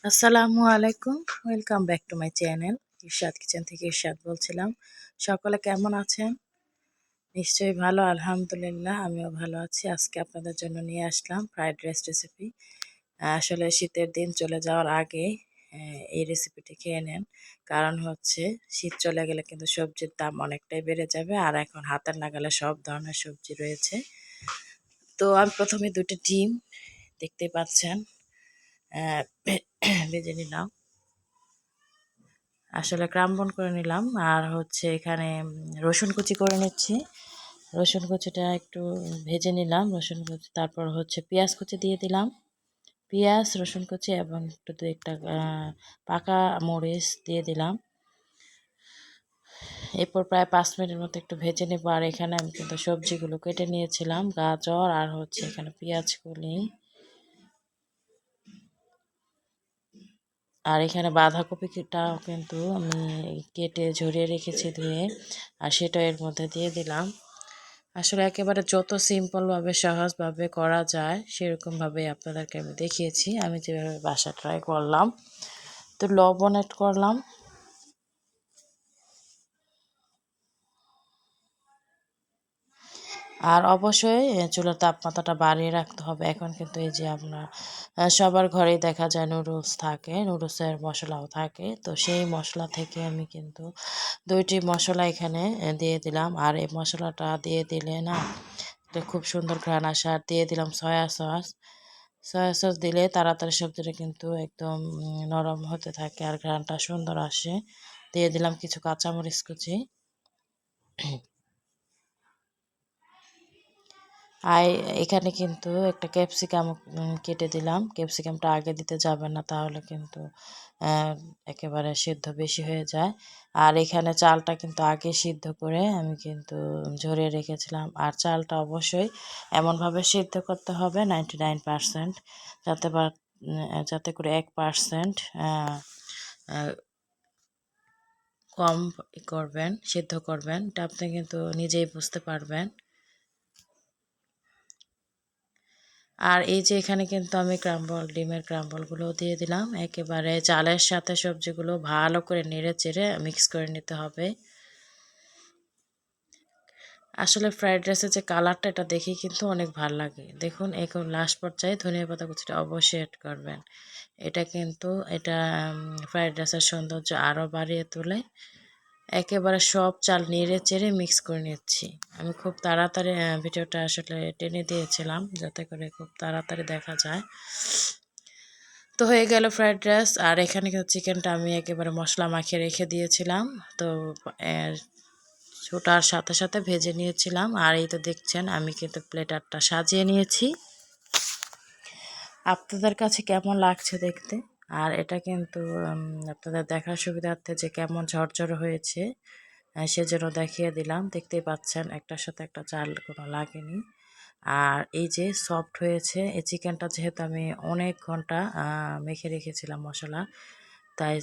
আসসালামু আলাইকুম। Welcome back to my channel. Ershad kitchen থেকে ইরশাদ বলছিলাম। সকলে কেমন আছেন? নিশ্চয়ই ভালো, আলহামদুলিল্লাহ আমিও ভালো আছি। আজকে আপনাদের জন্য নিয়ে আসলাম ফ্রাইড রাইস রেসিপি। আসলে শীতের দিন চলে যাওয়ার আগে এই রেসিপিটি খেয়ে নেন। কারণ হচ্ছে শীত চলে গেলে কিন্তু সবজির দাম অনেকটাই বেড়ে যাবে, আর এখন হাতের নাগালে সব ধরনের সবজি রয়েছে। তো আমি প্রথমে দুটো ডিম দেখতে পাচ্ছেন ভেজে নিলাম। আসলে ক্রাম্বন করে নিলাম, আর হচ্ছে এখানে রসুন কুচি করে নিচ্ছি। রসুন কুচিটা একটু ভেজে নিলাম, রসুন কুচি, তারপর হচ্ছে পেঁয়াজ কুচি দিয়ে দিলাম। পেঁয়াজ, রসুন কুচি এবং একটু দু একটা পাকা মরিচ দিয়ে দিলাম। এরপর প্রায় 5 মিনিটের মতো একটু ভেজে নেব। আর এখানে আমি কিন্তু সবজিগুলো কেটে নিয়েছিলাম, গাজর আর হচ্ছে এখানে পেঁয়াজগুলি, আর এখানে বাঁধাকপিটাও কিন্তু আমি কেটে ঝরিয়ে রেখেছি ধুয়ে, আর সেটা এর মধ্যে দিয়ে দিলাম। আসলে একেবারে যত সিম্পলভাবে সহজভাবে করা যায় সেরকমভাবে আপনাদেরকে আমি দেখিয়েছি, আমি যেভাবে বাসা ট্রাই করলাম। তো লবণ অ্যাড করলাম, আর অবশ্যই চুলার তাপমাত্রাটা বাড়িয়ে রাখতে হবে। এখন কিন্তু এই যে আপনার সবার ঘরেই দেখা যায় নুডলস থাকে, নুডলসের মশলাও থাকে। তো সেই মশলা থেকে আমি কিন্তু 2টি মশলা এখানে দিয়ে দিলাম, আর এই মশলাটা দিয়ে দিলে না খুব সুন্দর ঘ্রাণ আসে। আর দিয়ে দিলাম সয়া সস। সয়া সস দিলে তাড়াতাড়ি সবজিটা কিন্তু একদম নরম হতে থাকে আর ঘ্রাণটা সুন্দর আসে। দিয়ে দিলাম কিছু কাঁচামরিচ কুচি। আর এখানে কিন্তু একটা ক্যাপসিকাম কেটে দিলাম। ক্যাপসিকামটা আগে দিতে যাবে না, তাহলে কিন্তু একেবারে সিদ্ধ বেশি হয়ে যায়। আর এখানে চালটা কিন্তু আগে সিদ্ধ করে আমি কিন্তু ঝরিয়ে রেখেছিলাম। আর চালটা অবশ্যই এমনভাবে সিদ্ধ করতে হবে 99%, যাতে যাতে করে 1% কম করবেন, সিদ্ধ করবেন। এটা আপনি কিন্তু নিজেই বুঝতে পারবেন। আর এই যে এখানে কিন্তু আমি ডিমের ক্রাম্বলগুলো দিয়ে দিলাম। একেবারে চালের সাথে সবজিগুলো ভালো করে নেড়ে চেড়ে মিক্স করে নিতে হবে। আসলে ফ্রাইড রাইসের যে কালারটা, এটা দেখেই কিন্তু অনেক ভালো লাগে। দেখুন এখন লাস্ট পর্যায়ে ধনিয়া পাতা কুচিটা অবশ্যই অ্যাড করবেন। এটা ফ্রাইড রাইসের সৌন্দর্য আরও বাড়িয়ে তোলে। একেবারে সব চাল নেড়ে চেড়ে মিক্স করে নিচ্ছি। আমি খুব তাড়াতাড়ি ভিডিওটা আসলে টেনে দিয়েছিলাম যাতে করে খুব তাড়াতাড়ি দেখা যায়। তো হয়ে গেল ফ্রাইড রাইস। আর এখানে কিন্তু চিকেনটা আমি একেবারে মশলা মাখিয়ে রেখে দিয়েছিলাম। তো ছোটার সাথে সাথে ভেজে নিয়েছিলাম। আর এই তো দেখছেন আমি কিন্তু প্লেটারটা সাজিয়ে নিয়েছি। আপনাদের কাছে কেমন লাগছে দেখতে? আর এটা কিন্তু আপনাদের দেখার সুবিধার্থে যে কেমন ঝরঝরে হয়েছে সেজন্য দেখিয়ে দিলাম। দেখতেই পাচ্ছেন একটার সাথে একটা চাল কোনো লাগেনি। আর এই যে সফট হয়েছে, এই চিকেনটা যেহেতু আমি অনেক ঘন্টা মেখে রেখেছিলাম মশলা, তাই